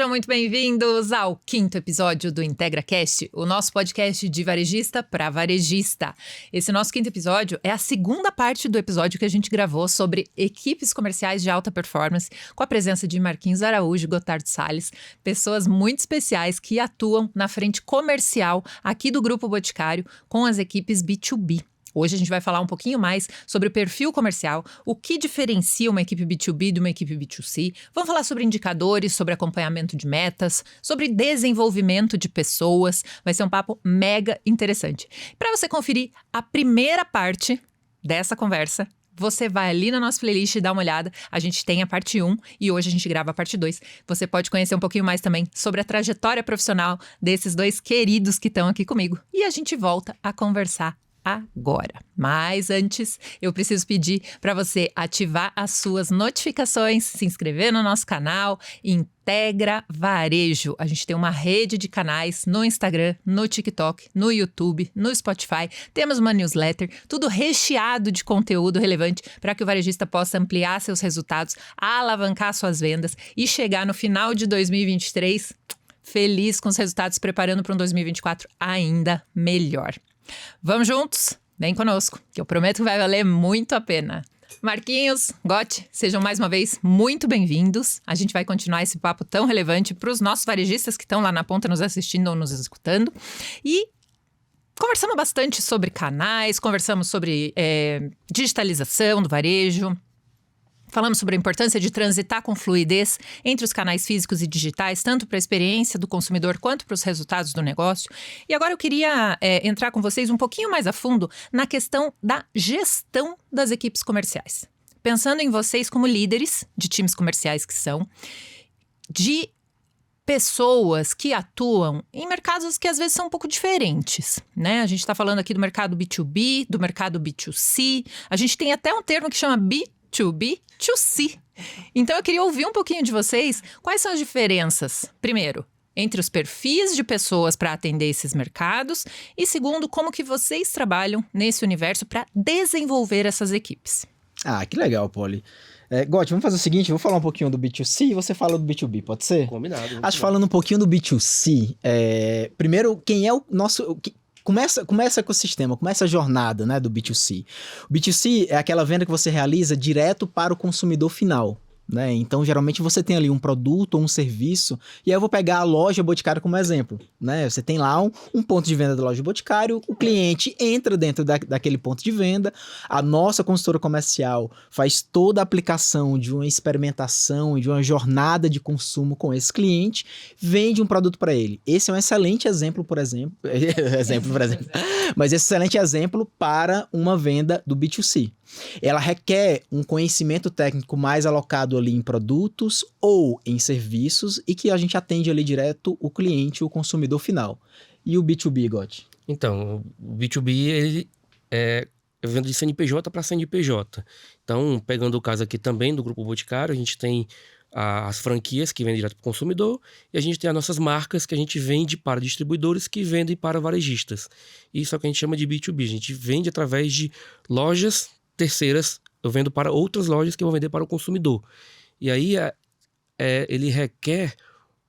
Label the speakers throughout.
Speaker 1: Sejam muito bem-vindos ao 5º episódio do IntegraCast, o nosso podcast de varejista para varejista. Esse nosso 5º episódio é a segunda parte do episódio que a gente gravou sobre equipes comerciais de alta performance, com a presença de Marquinhos Araújo e Gotardo Salles, pessoas muito especiais que atuam na frente comercial aqui do Grupo Boticário com as equipes B2B. Hoje a gente vai falar um pouquinho mais sobre o perfil comercial, o que diferencia uma equipe B2B de uma equipe B2C. Vamos falar sobre indicadores, sobre acompanhamento de metas, sobre desenvolvimento de pessoas. Vai ser um papo mega interessante. Para você conferir a primeira parte dessa conversa, você vai ali na nossa playlist e dá uma olhada. A gente tem a parte 1 e hoje a gente grava a parte 2. Você pode conhecer um pouquinho mais também sobre a trajetória profissional desses dois queridos que estão aqui comigo. E a gente volta a conversar agora. Mas antes, eu preciso pedir para você ativar as suas notificações, se inscrever no nosso canal Integra Varejo. A gente tem uma rede de canais no Instagram, no TikTok, no YouTube, no Spotify. Temos uma newsletter, tudo recheado de conteúdo relevante para que o varejista possa ampliar seus resultados, alavancar suas vendas e chegar no final de 2023 feliz com os resultados, preparando para um 2024 ainda melhor. Vamos juntos? Vem conosco, que eu prometo que vai valer muito a pena. Marquinhos, Gotti, sejam mais uma vez muito bem-vindos. A gente vai continuar esse papo tão relevante para os nossos varejistas que estão lá na ponta nos assistindo ou nos escutando. E conversamos bastante sobre canais, conversamos sobre digitalização do varejo. Falamos sobre a importância de transitar com fluidez entre os canais físicos e digitais, tanto para a experiência do consumidor quanto para os resultados do negócio. E agora eu queria entrar com vocês um pouquinho mais a fundo na questão da gestão das equipes comerciais. Pensando em vocês como líderes de times comerciais que são, de pessoas que atuam em mercados que às vezes são um pouco diferentes, né? A gente está falando aqui do mercado B2B, do mercado B2C. A gente tem até um termo que chama B2B2C. Então eu queria ouvir um pouquinho de vocês. Quais são as diferenças, primeiro, entre os perfis de pessoas para atender esses mercados e, segundo, como que vocês trabalham nesse universo para desenvolver essas equipes?
Speaker 2: Ah, que legal, Polly. Gotti, vamos fazer o seguinte, eu vou falar um pouquinho do B2C e você fala do B2B, pode ser?
Speaker 3: Combinado.
Speaker 2: Acho que falando um pouquinho do B2C, primeiro, quem é o nosso... Começa o ecossistema, começa a jornada, né, do B2C. O B2C é aquela venda que você realiza direto para o consumidor final, né? Então, geralmente, você tem ali um produto ou um serviço, e aí eu vou pegar a loja Boticário como exemplo, né? Você tem lá um ponto de venda da loja Boticário, o cliente entra dentro daquele ponto de venda, a nossa consultora comercial faz toda a aplicação de uma experimentação e de uma jornada de consumo com esse cliente, vende um produto para ele. Esse é um excelente exemplo, mas esse excelente exemplo para uma venda do B2C. Ela requer um conhecimento técnico mais alocado ali em produtos ou em serviços e que a gente atende ali direto o cliente, o consumidor final. E o B2B, Gotti?
Speaker 3: Então, o B2B, ele eu vendo de CNPJ para CNPJ. Então, pegando o caso aqui também do Grupo Boticário, a gente tem as franquias que vendem direto para o consumidor e a gente tem as nossas marcas que a gente vende para distribuidores que vendem para varejistas. Isso é o que a gente chama de B2B. A gente vende através de lojas terceiras, eu vendo para outras lojas que vão vender para o consumidor. E aí ele requer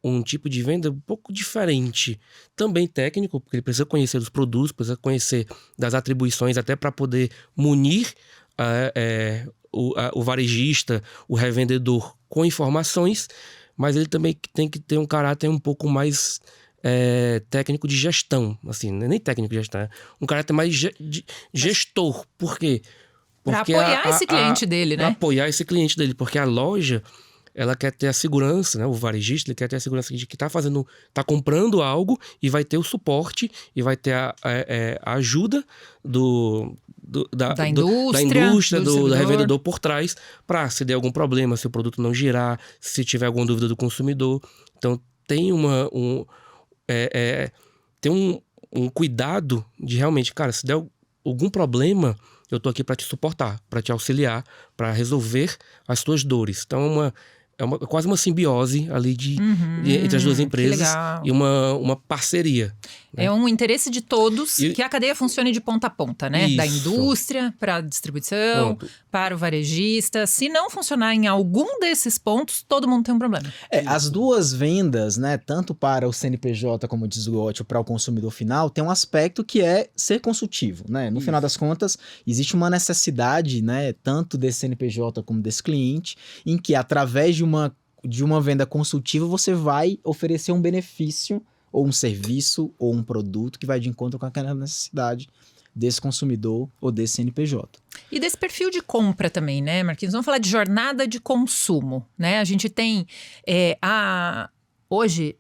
Speaker 3: um tipo de venda um pouco diferente, também técnico, porque ele precisa conhecer dos produtos, precisa conhecer das atribuições até para poder munir o varejista, o revendedor com informações, mas ele também tem que ter um caráter um pouco mais técnico de gestão, assim, nem técnico de gestão, um caráter mais de gestor. Por quê?
Speaker 1: Para apoiar esse cliente dele, né?
Speaker 3: Para apoiar esse cliente dele, porque a loja, ela quer ter a segurança, né? O varejista, ele quer ter a segurança de que tá comprando algo e vai ter o suporte e vai ter a ajuda da indústria, do revendedor por trás, para se der algum problema, se o produto não girar, se tiver alguma dúvida do consumidor. Então tem um cuidado de realmente, cara, se der algum problema, eu tô aqui para te suportar, para te auxiliar, para resolver as tuas dores. Então é quase uma simbiose ali entre as duas empresas e uma parceria. né?
Speaker 1: É um interesse de todos que a cadeia funcione de ponta a ponta, né? Da
Speaker 3: Isso.
Speaker 1: indústria para a distribuição,
Speaker 3: Pronto.
Speaker 1: para o varejista. Se não funcionar em algum desses pontos, todo mundo tem um problema.
Speaker 2: As duas vendas, né, tanto para o CNPJ como o desgote ou para o consumidor final, tem um aspecto que é ser consultivo, né? No final das contas, existe uma necessidade, né, tanto desse CNPJ como desse cliente, em que através de uma venda consultiva você vai oferecer um benefício ou um serviço ou um produto que vai de encontro com aquela necessidade desse consumidor ou desse CNPJ.
Speaker 1: E desse perfil de compra também, né, Marquinhos? Vamos falar de jornada de consumo, né? A gente tem hoje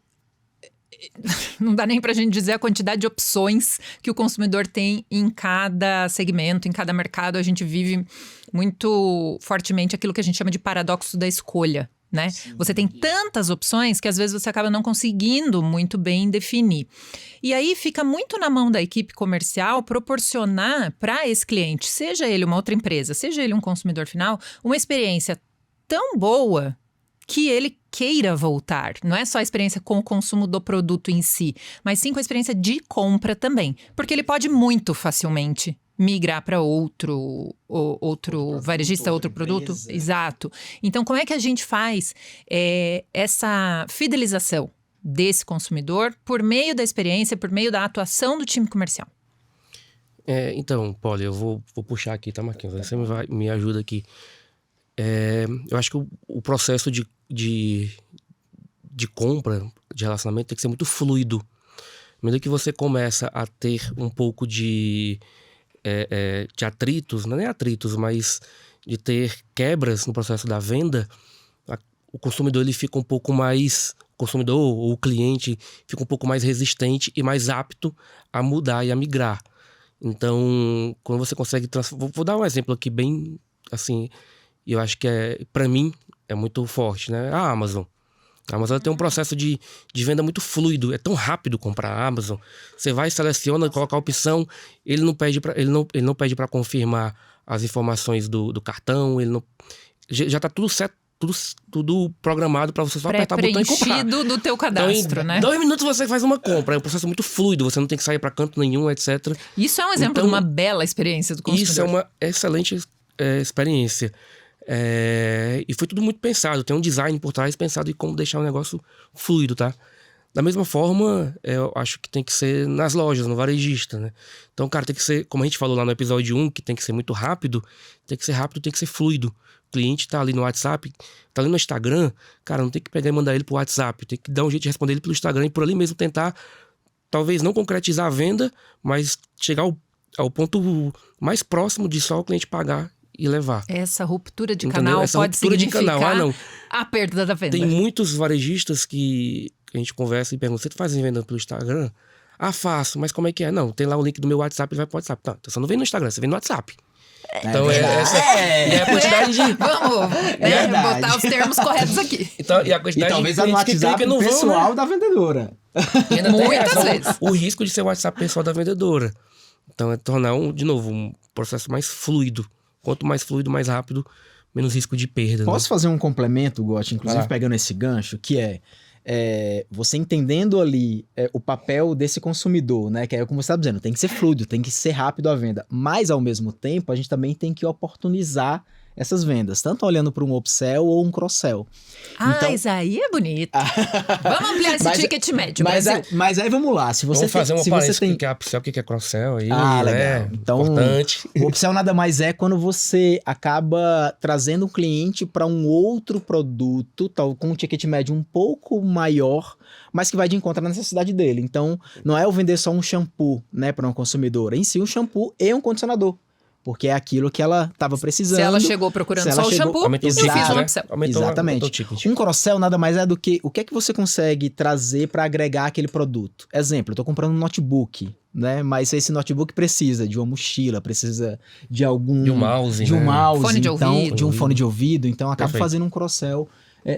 Speaker 1: não dá nem para a gente dizer a quantidade de opções que o consumidor tem em cada segmento, em cada mercado. A gente vive muito fortemente aquilo que a gente chama de paradoxo da escolha, né?
Speaker 2: Sim.
Speaker 1: Você tem tantas opções que às vezes você acaba não conseguindo muito bem definir. E aí fica muito na mão da equipe comercial proporcionar para esse cliente, seja ele uma outra empresa, seja ele um consumidor final, uma experiência tão boa que ele queira voltar. Não é só a experiência com o consumo do produto em si, mas sim com a experiência de compra também. Porque ele pode muito facilmente migrar para outro varejista, outro produto.
Speaker 2: empresa.
Speaker 1: Exato. Então, como é que a gente faz essa fidelização desse consumidor por meio da experiência, por meio da atuação do time comercial?
Speaker 3: Então, Polly, eu vou puxar aqui, tá, Marquinhos? Aí você me ajuda aqui. Eu acho que o processo de compra, de relacionamento, tem que ser muito fluido. À medida que você começa a ter um pouco de atritos, não é nem atritos, mas de ter quebras no processo da venda, o consumidor ele fica um pouco mais... O consumidor ou o cliente fica um pouco mais resistente e mais apto a mudar e a migrar. Então, quando você consegue... Vou dar um exemplo aqui bem, assim... E eu acho que, para mim, é muito forte, né? A Amazon. A Amazon tem um processo de venda muito fluido. É tão rápido comprar a Amazon. Você vai, seleciona, coloca a opção. Ele não pede para confirmar as informações do cartão. Já tá tudo certo, tudo programado para você só apertar o botão e comprar.
Speaker 1: Pré-preenchido do teu cadastro,
Speaker 3: então,
Speaker 1: né?
Speaker 3: 2 minutos você faz uma compra. É um processo muito fluido. Você não tem que sair para canto nenhum, etc.
Speaker 1: Isso é um exemplo
Speaker 3: Então,
Speaker 1: de uma bela experiência do consumidor.
Speaker 3: Isso é uma excelente experiência. E foi tudo muito pensado. Tem um design por trás pensado em como deixar o negócio fluido, tá? Da mesma forma, eu acho que tem que ser nas lojas, no varejista, né? Então, cara, tem que ser, como a gente falou lá no episódio 1, que tem que ser muito rápido, tem que ser fluido. O cliente tá ali no WhatsApp, tá ali no Instagram, cara, não tem que pegar e mandar ele pro WhatsApp, tem que dar um jeito de responder ele pelo Instagram e por ali mesmo tentar, talvez não concretizar a venda, mas chegar ao ponto mais próximo de só o cliente pagar e levar.
Speaker 1: Essa ruptura de
Speaker 3: Entendeu?
Speaker 1: canal
Speaker 3: Essa
Speaker 1: pode
Speaker 3: ruptura de
Speaker 1: significar
Speaker 3: canal, não.
Speaker 1: a perda da venda.
Speaker 3: Tem muitos varejistas que a gente conversa e pergunta: você faz venda pelo Instagram? Ah, faço, mas como é que é? Não, tem lá o link do meu WhatsApp, ele vai pro WhatsApp. Não, então você não vem no Instagram, você vem no WhatsApp. Então essa é a quantidade de...
Speaker 1: Vamos botar os termos corretos aqui.
Speaker 3: Então, e a quantidade
Speaker 2: talvez
Speaker 3: de
Speaker 2: no
Speaker 3: clientes que
Speaker 2: WhatsApp
Speaker 3: clica no
Speaker 2: pessoal da vendedora.
Speaker 3: E ainda tem
Speaker 1: Muitas vezes.
Speaker 3: o risco de ser o WhatsApp pessoal da vendedora. Então é tornar, de novo, um processo mais fluido. Quanto mais fluido, mais rápido, menos risco de perda.
Speaker 2: Posso fazer um complemento, Gotti, inclusive pegando esse gancho, que você entendendo ali o papel desse consumidor, né? Que é como você está dizendo, tem que ser fluido, tem que ser rápido a venda. Mas, ao mesmo tempo, a gente também tem que oportunizar essas vendas, tanto olhando para um upsell ou um cross-sell.
Speaker 1: Então, isso aí é bonito. Vamos ampliar esse ticket médio, Brasil.
Speaker 2: Mas aí vamos lá, se você
Speaker 3: Vamos fazer uma
Speaker 2: se
Speaker 3: parênteses,
Speaker 2: você tem...
Speaker 3: o que é upsell, o que é cross-sell aí.
Speaker 2: Legal. Então,
Speaker 3: importante.
Speaker 2: O upsell nada mais é quando você acaba trazendo o cliente para um outro produto, com um ticket médio um pouco maior, mas que vai de encontro à necessidade dele. Então, não é eu vender só um shampoo, né, para um consumidor, em si um shampoo e um condicionador. Porque é aquilo que ela estava precisando.
Speaker 1: Se ela chegou procurando só o shampoo,
Speaker 3: aumentou o ticket,
Speaker 1: fiz um
Speaker 3: né?
Speaker 1: upsell.
Speaker 2: Exatamente.
Speaker 3: O ticket.
Speaker 2: Um cross-sell nada mais é do que o que é que você consegue trazer para agregar aquele produto. Exemplo, eu estou comprando um notebook, né? Mas esse notebook precisa de uma mochila, precisa de algum...
Speaker 3: De um mouse,
Speaker 2: de um
Speaker 3: né?
Speaker 2: mouse,
Speaker 1: Fone de
Speaker 2: então,
Speaker 1: ouvido.
Speaker 2: de um fone de ouvido. Então, acaba
Speaker 3: Perfeito.
Speaker 2: fazendo um cross-sell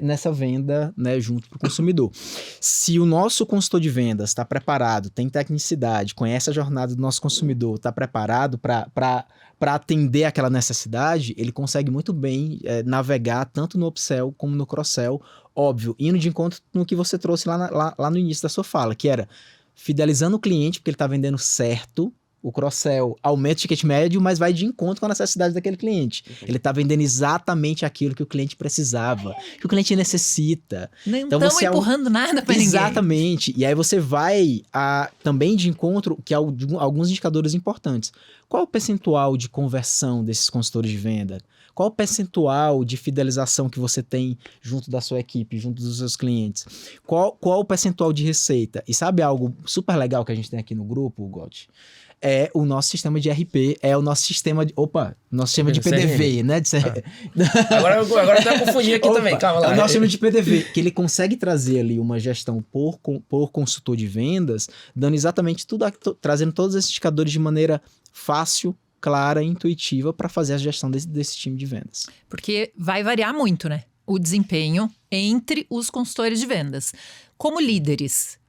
Speaker 2: nessa venda, né, junto para o consumidor. Se o nosso consultor de vendas está preparado, tem tecnicidade, conhece a jornada do nosso consumidor, está preparado para atender aquela necessidade, ele consegue muito bem navegar tanto no upsell como no cross-sell, óbvio, indo de encontro no que você trouxe lá no início da sua fala, que era fidelizando o cliente, porque ele está vendendo certo. O cross-sell aumenta o ticket médio, mas vai de encontro com a necessidade daquele cliente. Ele está vendendo exatamente aquilo que o cliente precisava, que o cliente necessita.
Speaker 1: Não
Speaker 2: Então,
Speaker 1: estamos
Speaker 2: você
Speaker 1: empurrando nada para ninguém.
Speaker 2: Exatamente. E aí você vai também de encontro que alguns indicadores importantes. Qual é o percentual de conversão desses consultores de venda? Qual é o percentual de fidelização que você tem junto da sua equipe, junto dos seus clientes? Qual o percentual de receita? E sabe algo super legal que a gente tem aqui no grupo, Gotti? É o nosso sistema de RP, é o nosso sistema de... nosso sistema de PDV, né?
Speaker 3: Agora eu tô confundindo aqui também, calma lá.
Speaker 2: É o nosso sistema de PDV, que ele consegue trazer ali uma gestão por consultor de vendas, dando exatamente tudo, trazendo todos esses indicadores de maneira fácil, clara e intuitiva para fazer a gestão desse time de vendas.
Speaker 1: Porque vai variar muito, né? O desempenho entre os consultores de vendas. Como líderes,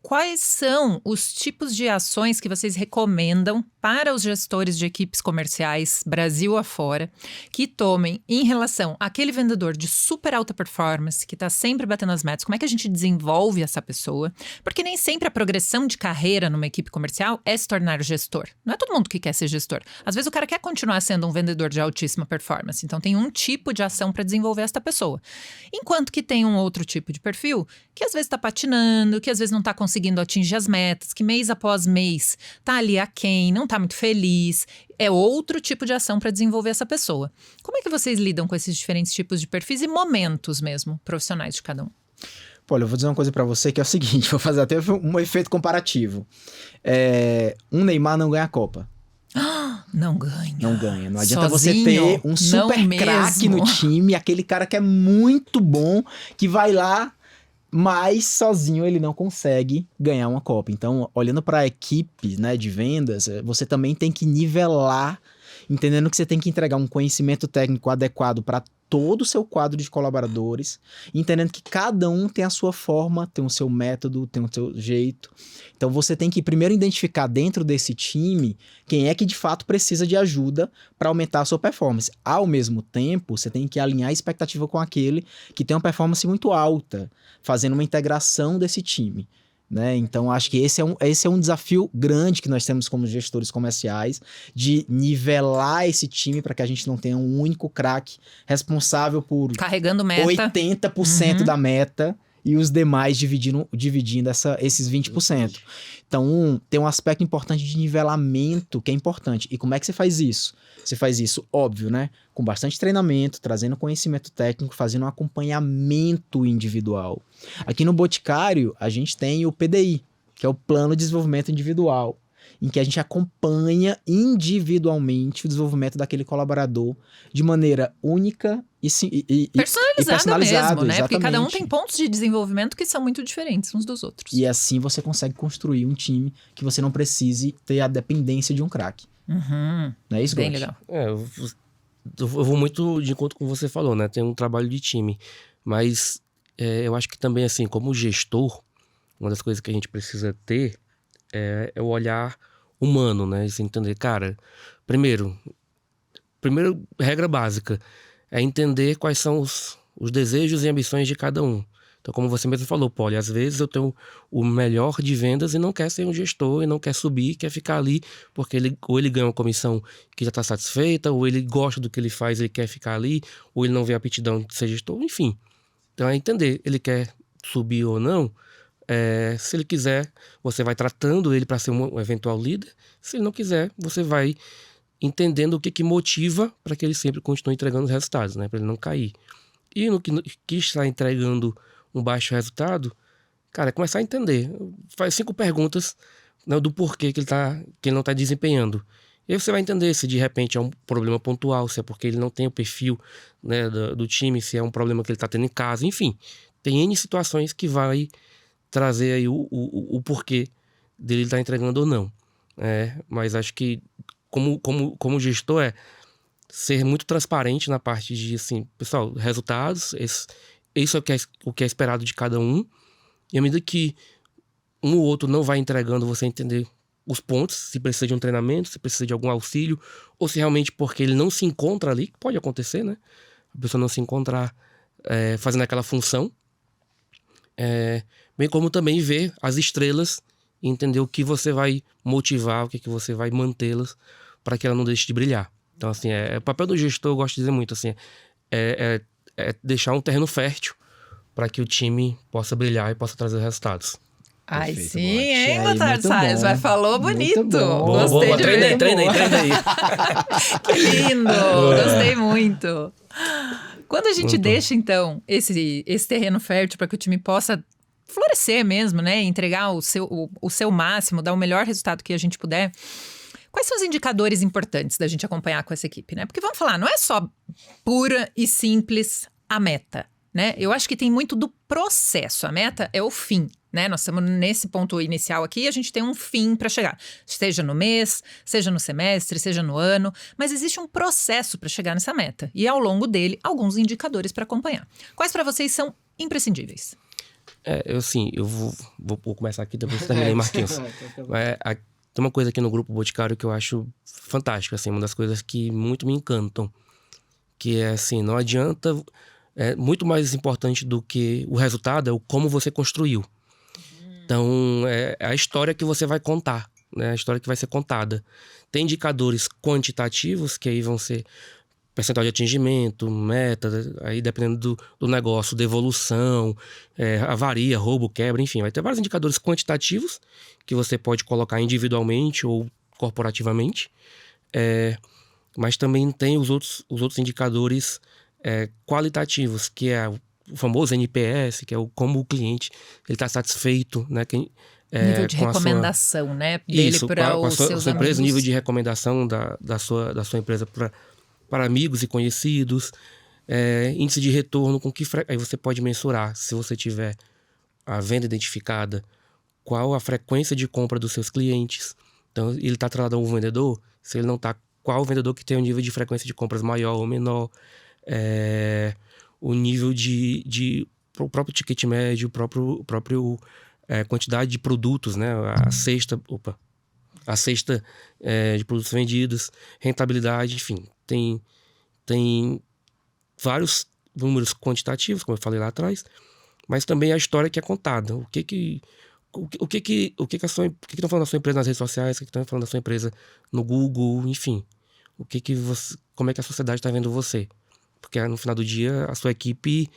Speaker 1: quais são os tipos de ações que vocês recomendam para os gestores de equipes comerciais, Brasil afora, que tomem em relação àquele vendedor de super alta performance, que está sempre batendo as metas? Como é que a gente desenvolve essa pessoa? Porque nem sempre a progressão de carreira numa equipe comercial é se tornar gestor. Não é todo mundo que quer ser gestor. Às vezes o cara quer continuar sendo um vendedor de altíssima performance. Então tem um tipo de ação para desenvolver essa pessoa. Enquanto que tem um outro tipo de perfil que às vezes está patinando, que às vezes não está conseguindo atingir as metas, que mês após mês está ali aquém, não está muito feliz. É outro tipo de ação para desenvolver essa pessoa. Como é que vocês lidam com esses diferentes tipos de perfis e momentos mesmo profissionais de cada um?
Speaker 2: Pô, eu vou dizer uma coisa para você que é o seguinte, vou fazer até um efeito comparativo. Um Neymar não ganha a Copa.
Speaker 1: Não ganha.
Speaker 2: Não ganha. Não adianta
Speaker 1: Sozinho,
Speaker 2: você ter um super craque no time, aquele cara que é muito bom, que vai lá, mas sozinho ele não consegue ganhar uma Copa. Então, olhando para a equipe, né, de vendas, você também tem que nivelar, entendendo que você tem que entregar um conhecimento técnico adequado para todo o seu quadro de colaboradores, entendendo que cada um tem a sua forma, tem o seu método, tem o seu jeito. Então você tem que primeiro identificar dentro desse time quem é que de fato precisa de ajuda para aumentar a sua performance. Ao mesmo tempo, você tem que alinhar a expectativa com aquele que tem uma performance muito alta, fazendo uma integração desse time. Né? Então, acho que esse é um desafio grande que nós temos como gestores comerciais, de nivelar esse time para que a gente não tenha um único craque responsável por
Speaker 1: carregando meta.
Speaker 2: 80% da meta e os demais dividindo esses 20%. Então, tem um aspecto importante de nivelamento que é importante. E como é que você faz isso? Você faz isso, óbvio, né? Com bastante treinamento, trazendo conhecimento técnico, fazendo um acompanhamento individual. Aqui no Boticário, a gente tem o PDI, que é o Plano de Desenvolvimento Individual, em que a gente acompanha individualmente o desenvolvimento daquele colaborador de maneira única e personalizada
Speaker 1: mesmo, né?
Speaker 2: Exatamente.
Speaker 1: Porque cada um tem pontos de desenvolvimento que são muito diferentes uns dos outros.
Speaker 2: E assim você consegue construir um time que você não precise ter a dependência de um craque. Não é isso,
Speaker 1: Bem
Speaker 2: Gotti?
Speaker 1: legal.
Speaker 3: Eu vou muito de encontro com o que você falou, né? Tem um trabalho de time. Mas eu acho que também, assim, como gestor, uma das coisas que a gente precisa ter é o olhar humano, né? Você entender, cara, primeiro, regra básica, é entender quais são os desejos e ambições de cada um. Então, como você mesmo falou, Poli, às vezes eu tenho o melhor de vendas e não quer ser um gestor, e não quer subir, quer ficar ali, porque ou ele ganha uma comissão que já está satisfeita, ou ele gosta do que ele faz, ele quer ficar ali, ou ele não vê a aptidão de ser gestor, enfim. Então, é entender, ele quer subir ou não. Se ele quiser, você vai tratando ele para ser um eventual líder. Se ele não quiser, você vai entendendo o que motiva para que ele sempre continue entregando os resultados, né? Para ele não cair. E no que está entregando um baixo resultado, cara, é começar a entender. Faz 5 perguntas, né, do porquê que ele não está desempenhando. E aí você vai entender se de repente é um problema pontual, se é porque ele não tem o perfil, né, do time, se é um problema que ele está tendo em casa, enfim. Tem N situações que vai trazer aí o porquê dele estar entregando ou não. Mas acho que como gestor ser muito transparente na parte de, assim, pessoal, resultados, isso é o que é esperado de cada um, e à medida que um ou outro não vai entregando, você entender os pontos, se precisa de um treinamento, se precisa de algum auxílio, ou se realmente porque ele não se encontra ali, que pode acontecer, né? A pessoa não se encontrar fazendo aquela função, bem como também ver as estrelas e entender o que você vai motivar, o que você vai mantê-las para que ela não deixe de brilhar. Então, assim, o papel do gestor, eu gosto de dizer muito, assim, é deixar um terreno fértil para que o time possa brilhar e possa trazer resultados.
Speaker 1: Ai,
Speaker 2: Perfeito,
Speaker 1: sim,
Speaker 2: Bot.
Speaker 1: hein,
Speaker 2: Aí,
Speaker 1: Gotardo
Speaker 2: muito
Speaker 1: Salles?
Speaker 2: bom.
Speaker 1: Vai, falou bonito.
Speaker 2: Muito bom.
Speaker 1: Gostei
Speaker 3: Boa,
Speaker 1: de
Speaker 3: treinei,
Speaker 1: ver.
Speaker 3: treinei.
Speaker 1: Que lindo! Gostei muito. Quando a gente
Speaker 3: Muito.
Speaker 1: deixa, então, esse terreno fértil para que o time possa florescer mesmo, né? Entregar o seu máximo, dar o melhor resultado que a gente puder. Quais são os indicadores importantes da gente acompanhar com essa equipe, né? Porque vamos falar, não é só pura e simples a meta, né? Eu acho que tem muito do processo. A meta é o fim, né? Nós estamos nesse ponto inicial aqui, a gente tem um fim para chegar. Seja no mês, seja no semestre, seja no ano, mas existe um processo para chegar nessa meta. E ao longo dele, alguns indicadores para acompanhar. Quais para vocês são imprescindíveis?
Speaker 3: Eu vou começar aqui, depois terminei, Marquinhos. Tem uma coisa aqui no Grupo Boticário que eu acho fantástica, assim, uma das coisas que muito me encantam, que é assim, não adianta, muito mais importante do que o resultado é o como você construiu. Então, é a história que você vai contar, né? A história que vai ser contada. Tem indicadores quantitativos, que aí vão ser percentual de atingimento, meta, aí dependendo do negócio, devolução, avaria, roubo, quebra, enfim. Vai ter vários indicadores quantitativos que você pode colocar individualmente ou corporativamente. Mas também tem os outros indicadores qualitativos, que é o famoso NPS, que é como o cliente está satisfeito, né?
Speaker 1: Nível de recomendação, né? Dele para os seus
Speaker 3: sua empresa,
Speaker 1: amigos.
Speaker 3: nível de recomendação da sua empresa para amigos e conhecidos, índice de retorno, aí você pode mensurar, se você tiver a venda identificada, qual a frequência de compra dos seus clientes. Então, ele está atrelado a um vendedor, se ele não está, qual o vendedor que tem um nível de frequência de compras maior ou menor, o nível o próprio ticket médio, o próprio quantidade de produtos, né? A cesta de produtos vendidos, rentabilidade, enfim. Tem vários números quantitativos, como eu falei lá atrás, mas também a história que é contada. O que estão falando da sua empresa nas redes sociais, o que estão falando da sua empresa no Google, enfim. Como é que a sociedade está vendo você? Porque no final do dia, a sua equipe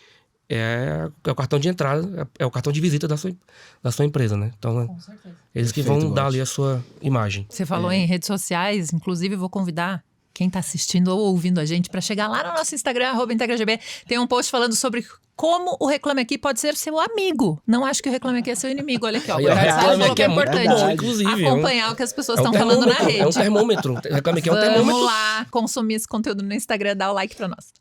Speaker 3: é o cartão de entrada, é o cartão de visita da sua empresa, né? Então,
Speaker 1: Com certeza.
Speaker 3: eles que
Speaker 2: Perfeito,
Speaker 3: vão dar
Speaker 2: Bot.
Speaker 3: ali a sua imagem.
Speaker 1: Você falou em redes sociais, inclusive vou convidar quem está assistindo ou ouvindo a gente para chegar lá no nosso Instagram, @IntegraGB. Tem um post falando sobre como o Reclame Aqui pode ser seu amigo. Não acho que o Reclame Aqui é seu inimigo. Olha aqui, ó.
Speaker 3: Aí,
Speaker 1: O
Speaker 3: o
Speaker 1: Gotardo Salles
Speaker 3: Reclame
Speaker 1: falou
Speaker 3: Aqui
Speaker 1: que é
Speaker 3: é muito
Speaker 1: importante
Speaker 3: bom, inclusive.
Speaker 1: acompanhar o que as pessoas estão falando na rede.
Speaker 3: É um termômetro. Reclame Aqui é um
Speaker 1: Vamos
Speaker 3: termômetro.
Speaker 1: lá consumir esse conteúdo no Instagram, dá o like para nós.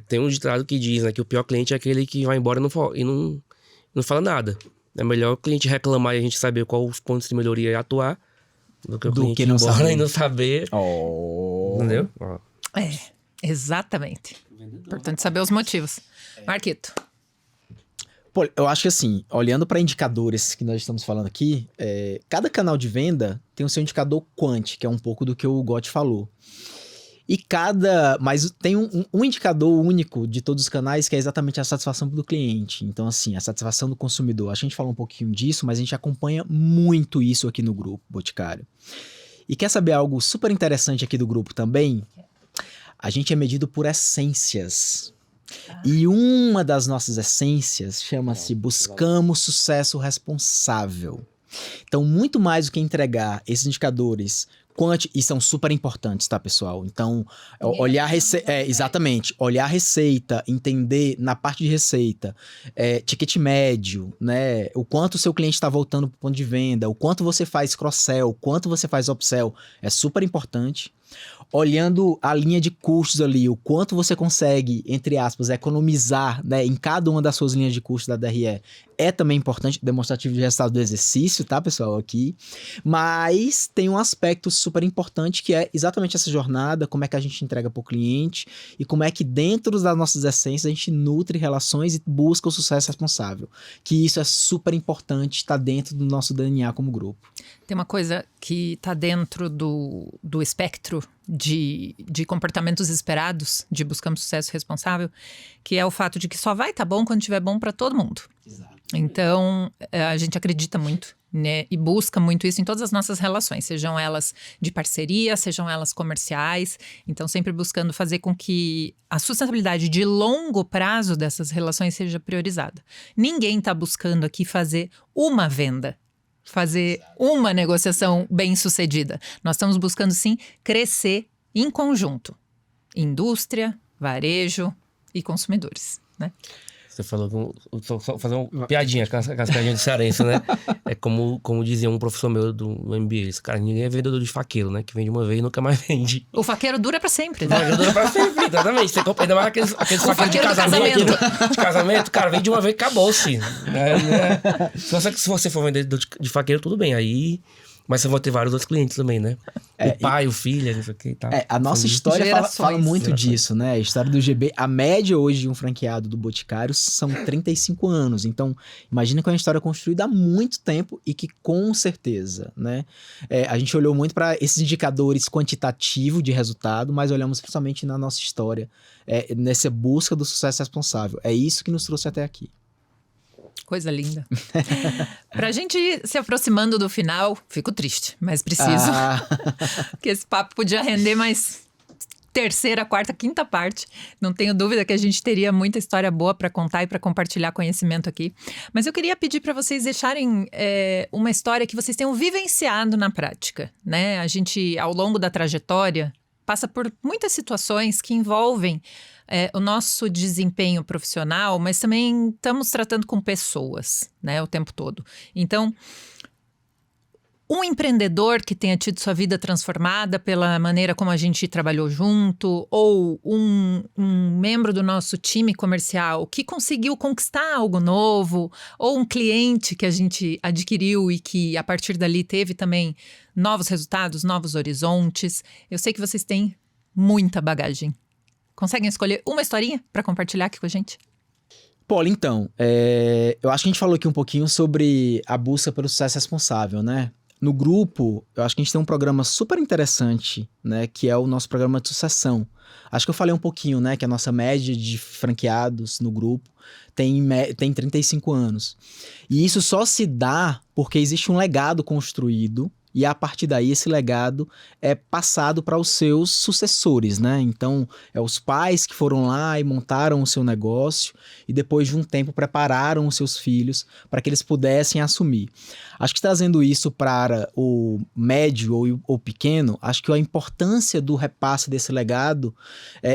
Speaker 3: Tem um ditado que diz, né, que o pior cliente é aquele que vai embora e não fala nada. É melhor o cliente reclamar e a gente saber quais os pontos de melhoria e atuar do que o cliente ir
Speaker 2: não
Speaker 3: embora
Speaker 2: saber.
Speaker 3: e não saber. Entendeu?
Speaker 1: Exatamente. Importante saber os motivos. Marquito.
Speaker 2: Pô, eu acho que assim, olhando para indicadores que nós estamos falando aqui, cada canal de venda tem o seu indicador quant, que é um pouco do que o Gotti falou. Mas tem um indicador único de todos os canais, que é exatamente a satisfação do cliente. Então, assim, a satisfação do consumidor. A gente fala um pouquinho disso, mas a gente acompanha muito isso aqui no Grupo Boticário. E quer saber algo super interessante aqui do grupo também? A gente é medido por essências. E uma das nossas essências chama-se Buscamos Sucesso Responsável. Então, muito mais do que entregar esses indicadores e são super importantes, tá, pessoal? Então, olhar a receita, exatamente, olhar a receita, entender na parte de receita, ticket médio, né? O quanto o seu cliente está voltando para o ponto de venda, o quanto você faz cross-sell, o quanto você faz upsell, é super importante. Olhando a linha de custos ali, o quanto você consegue, entre aspas, economizar, né, em cada uma das suas linhas de custos da DRE, é também importante, demonstrativo de resultado do exercício, tá, pessoal, aqui. Mas tem um aspecto super importante que é exatamente essa jornada, como é que a gente entrega para o cliente e como é que dentro das nossas essências a gente nutre relações e busca o sucesso responsável. Que isso é super importante, está dentro do nosso DNA como grupo.
Speaker 1: Tem uma coisa que está dentro do espectro de comportamentos esperados, de buscamos sucesso responsável, que é o fato de que só vai estar bom quando estiver bom para todo mundo.
Speaker 2: Exato.
Speaker 1: Então, a gente acredita muito né? E busca muito isso em todas as nossas relações, sejam elas de parceria, sejam elas comerciais. Então, sempre buscando fazer com que a sustentabilidade de longo prazo dessas relações seja priorizada. Ninguém está buscando aqui fazer uma venda, fazer uma negociação bem-sucedida. Nós estamos buscando, sim, crescer em conjunto. Indústria, varejo e consumidores, né?
Speaker 3: Você falou, só fazer uma piadinha com as piadinhas de cearense, né? É como dizia um professor meu do MBA, esse cara, ninguém é vendedor de faqueiro, né? Que vende uma vez e nunca mais vende.
Speaker 1: O faqueiro dura pra sempre,
Speaker 3: O
Speaker 1: né?
Speaker 3: faqueiro dura pra sempre, exatamente. Você compra ainda mais aqueles faqueiros de casamento. De casamento, cara, vende uma vez e acabou-se. Se você for vendedor de faqueiro, tudo bem, aí... Mas você vai ter vários outros clientes também, né? O pai, o filho, não sei o que e tal.
Speaker 2: A nossa história fala muito disso, né? A história do GB, a média hoje de um franqueado do Boticário são 35 anos. Então, imagina que é uma história construída há muito tempo e que com certeza, né? A gente olhou muito para esses indicadores quantitativos de resultado, mas olhamos principalmente na nossa história, nessa busca do sucesso responsável. É isso que nos trouxe até aqui.
Speaker 1: Coisa linda. Pra gente ir se aproximando do final, fico triste, mas preciso. Porque esse papo podia render mais terceira, quarta, quinta parte. Não tenho dúvida que a gente teria muita história boa para contar e para compartilhar conhecimento aqui. Mas eu queria pedir para vocês deixarem uma história que vocês tenham vivenciado na prática, né? A gente, ao longo da trajetória, passa por muitas situações que envolvem o nosso desempenho profissional, mas também estamos tratando com pessoas, né, o tempo todo. Então, um empreendedor que tenha tido sua vida transformada pela maneira como a gente trabalhou junto, ou um membro do nosso time comercial que conseguiu conquistar algo novo, ou um cliente que a gente adquiriu e que a partir dali teve também novos resultados, novos horizontes. Eu sei que vocês têm muita bagagem. Conseguem escolher uma historinha para compartilhar aqui com a gente?
Speaker 2: Paulo, então, eu acho que a gente falou aqui um pouquinho sobre a busca pelo sucesso responsável, né? No grupo, eu acho que a gente tem um programa super interessante, né? Que é o nosso programa de sucessão. Acho que eu falei um pouquinho, né? Que a nossa média de franqueados no grupo tem 35 anos. E isso só se dá porque existe um legado construído. E a partir daí esse legado é passado para os seus sucessores, né? Então, os pais que foram lá e montaram o seu negócio e depois de um tempo prepararam os seus filhos para que eles pudessem assumir. Acho que trazendo isso para o médio ou pequeno, acho que a importância do repasse desse legado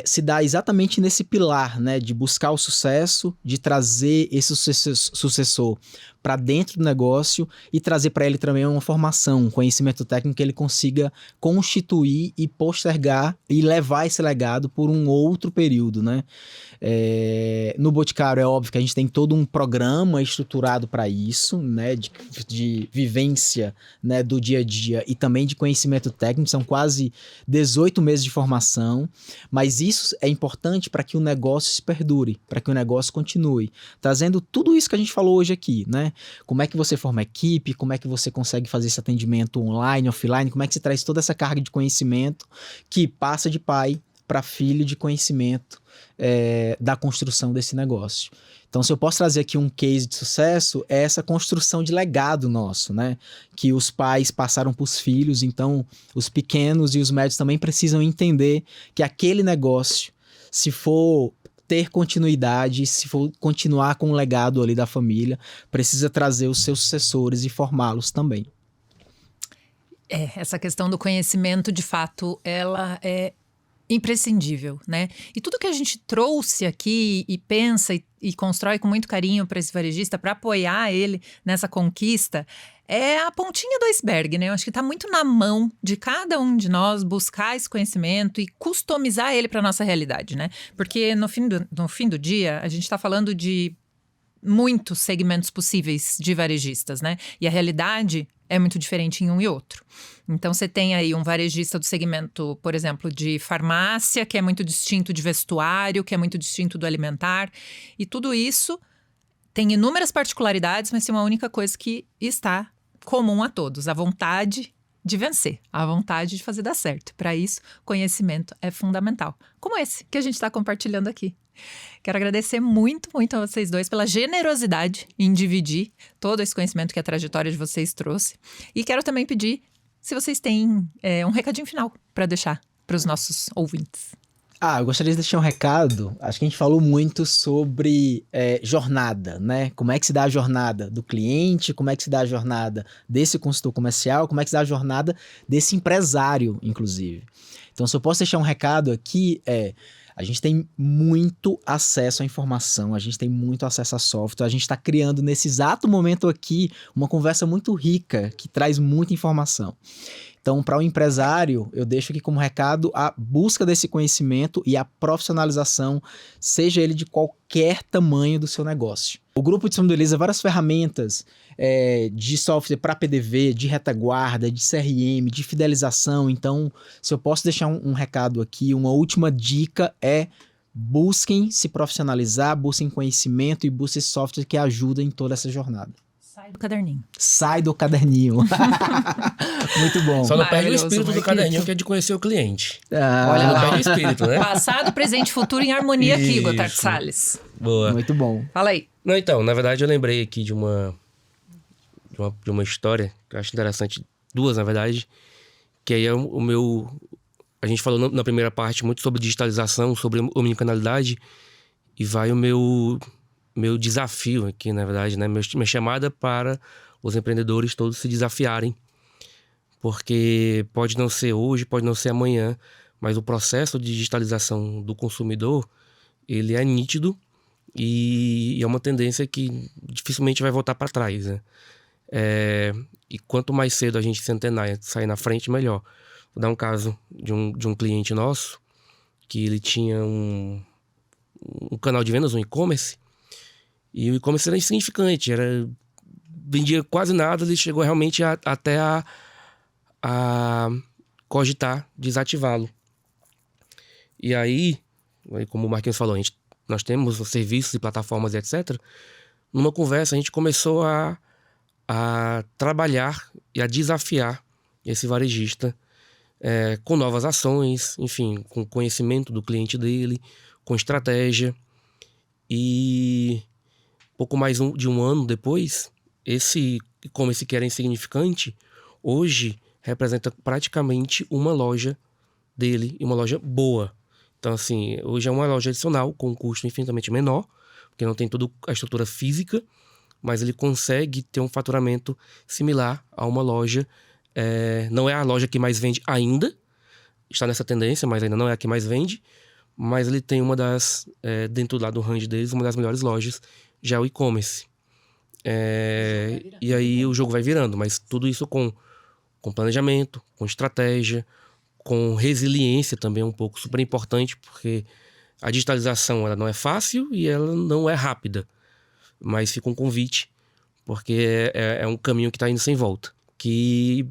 Speaker 2: se dá exatamente nesse pilar, né? De buscar o sucesso, de trazer esse sucessor para dentro do negócio e trazer para ele também uma formação, um conhecimento técnico que ele consiga constituir e postergar e levar esse legado por um outro período, né? No Boticário é óbvio que a gente tem todo um programa estruturado para isso, né? De vivência, né? Do dia a dia e também de conhecimento técnico, são quase 18 meses de formação, mas isso é importante para que o negócio se perdure, para que o negócio continue, trazendo tudo isso que a gente falou hoje aqui, né? Como é que você forma equipe, como é que você consegue fazer esse atendimento online, offline, como é que você traz toda essa carga de conhecimento que passa de pai para filho de conhecimento da construção desse negócio. Então, se eu posso trazer aqui um case de sucesso, é essa construção de legado nosso, né? Que os pais passaram para os filhos, então os pequenos e os médios também precisam entender que aquele negócio, se for ter continuidade, se for continuar com o legado ali da família, precisa trazer os seus sucessores e formá-los também.
Speaker 1: Essa questão do conhecimento, de fato, ela é imprescindível, né? E tudo que a gente trouxe aqui e pensa e constrói com muito carinho para esse varejista, para apoiar ele nessa conquista, é a pontinha do iceberg, né? Eu acho que está muito na mão de cada um de nós buscar esse conhecimento e customizar ele para a nossa realidade, né? Porque no fim do dia, a gente está falando de muitos segmentos possíveis de varejistas, né? E a realidade é muito diferente em um e outro. Então, você tem aí um varejista do segmento, por exemplo, de farmácia, que é muito distinto de vestuário, que é muito distinto do alimentar. E tudo isso tem inúmeras particularidades, mas tem uma única coisa que está comum a todos: a vontade de vencer, a vontade de fazer dar certo. Para isso, conhecimento é fundamental. Como esse que a gente está compartilhando aqui. Quero agradecer muito, muito a vocês dois pela generosidade em dividir todo esse conhecimento que a trajetória de vocês trouxe. E quero também pedir se vocês têm um recadinho final para deixar para os nossos ouvintes.
Speaker 2: Eu gostaria de deixar um recado. Acho que a gente falou muito sobre jornada, né? Como é que se dá a jornada do cliente, como é que se dá a jornada desse consultor comercial, como é que se dá a jornada desse empresário, inclusive. Então, se eu posso deixar um recado aqui, a gente tem muito acesso à informação, a gente tem muito acesso a software, a gente está criando nesse exato momento aqui uma conversa muito rica, que traz muita informação. Então, para o empresário, eu deixo aqui como recado a busca desse conhecimento e a profissionalização, seja ele de qualquer tamanho do seu negócio. O grupo disponibiliza várias ferramentas de software para PDV, de retaguarda, de CRM, de fidelização. Então, se eu posso deixar um recado aqui, uma última dica busquem se profissionalizar, busquem conhecimento e busquem software que ajudem em toda essa jornada.
Speaker 1: Sai do caderninho.
Speaker 2: Sai do caderninho. Muito bom.
Speaker 3: Só não perde o espírito do caderninho, que é de conhecer o cliente.
Speaker 1: Olha lá.
Speaker 3: Não perde o espírito, né?
Speaker 1: Passado, presente e futuro em harmonia aqui, Gotthard Salles.
Speaker 3: Boa.
Speaker 2: Muito bom.
Speaker 1: Fala aí.
Speaker 3: Não, então, na verdade eu lembrei aqui de uma história que eu acho interessante. Duas, na verdade. Que aí é o meu... A gente falou na primeira parte muito sobre digitalização, sobre omnicanalidade. E vai o meu desafio aqui, na verdade, né? Minha chamada para os empreendedores todos se desafiarem. Porque pode não ser hoje, pode não ser amanhã, mas o processo de digitalização do consumidor, ele é nítido e é uma tendência que dificilmente vai voltar para trás, né? E quanto mais cedo a gente se antenar e sair na frente, melhor. Vou dar um caso de um cliente nosso, que ele tinha um canal de vendas, um e-commerce, e o e-commerce era insignificante, vendia quase nada, ele chegou realmente até a cogitar desativá-lo. E aí, como o Marquinhos falou, nós temos os serviços e plataformas, etc. Numa conversa, a gente começou a trabalhar e a desafiar esse varejista com novas ações, enfim, com conhecimento do cliente dele, com estratégia. E pouco mais de um ano depois, esse e-commerce que era insignificante, hoje representa praticamente uma loja dele e uma loja boa. Então, assim, hoje é uma loja adicional com um custo infinitamente menor, porque não tem toda a estrutura física, mas ele consegue ter um faturamento similar a uma loja. Não é a loja que mais vende ainda, está nessa tendência, mas ainda não é a que mais vende, mas ele tem uma das, dentro lá do range deles, uma das melhores lojas, já é o e-commerce. E aí o jogo vai virando, mas tudo isso com planejamento, com estratégia, com resiliência também um pouco, super importante, porque a digitalização ela não é fácil e ela não é rápida, mas fica um convite, porque é um caminho que está indo sem volta. Que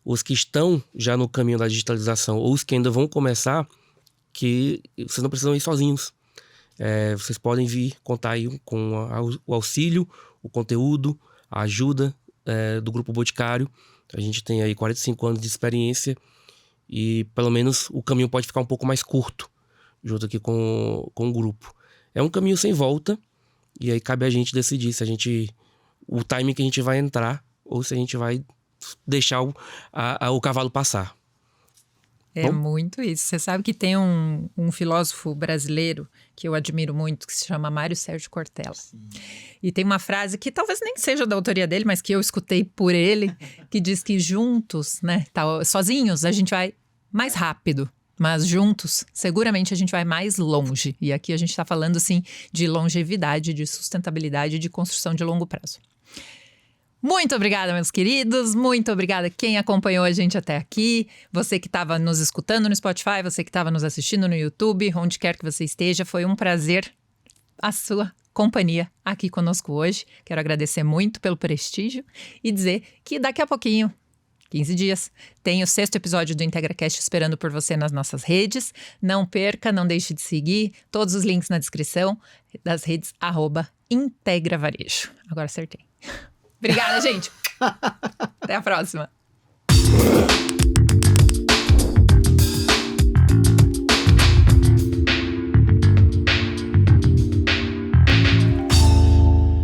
Speaker 3: os que estão já no caminho da digitalização ou os que ainda vão começar, que vocês não precisam ir sozinhos. Vocês podem vir contar aí com o auxílio, o conteúdo, a ajuda do Grupo Boticário. A gente tem aí 45 anos de experiência e pelo menos o caminho pode ficar um pouco mais curto junto aqui com o grupo. É um caminho sem volta e aí cabe a gente decidir se o timing que a gente vai entrar ou se a gente vai deixar o cavalo passar.
Speaker 1: Bom? Muito isso. Você sabe que tem um filósofo brasileiro que eu admiro muito, que se chama Mário Sérgio Cortella. Sim. E tem uma frase que talvez nem seja da autoria dele, mas que eu escutei por ele, que diz que juntos, né, sozinhos a gente vai mais rápido, mas juntos seguramente a gente vai mais longe. E aqui a gente está falando assim de longevidade, de sustentabilidade, de construção de longo prazo. Muito obrigada, meus queridos. Muito obrigada quem acompanhou a gente até aqui. Você que estava nos escutando no Spotify, você que estava nos assistindo no YouTube, onde quer que você esteja. Foi um prazer a sua companhia aqui conosco hoje. Quero agradecer muito pelo prestígio e dizer que daqui a pouquinho, 15 dias, tem o 6º episódio do IntegraCast esperando por você nas nossas redes. Não perca, não deixe de seguir. Todos os links na descrição das redes @IntegraVarejo. Agora acertei. Obrigada, gente. Até a próxima.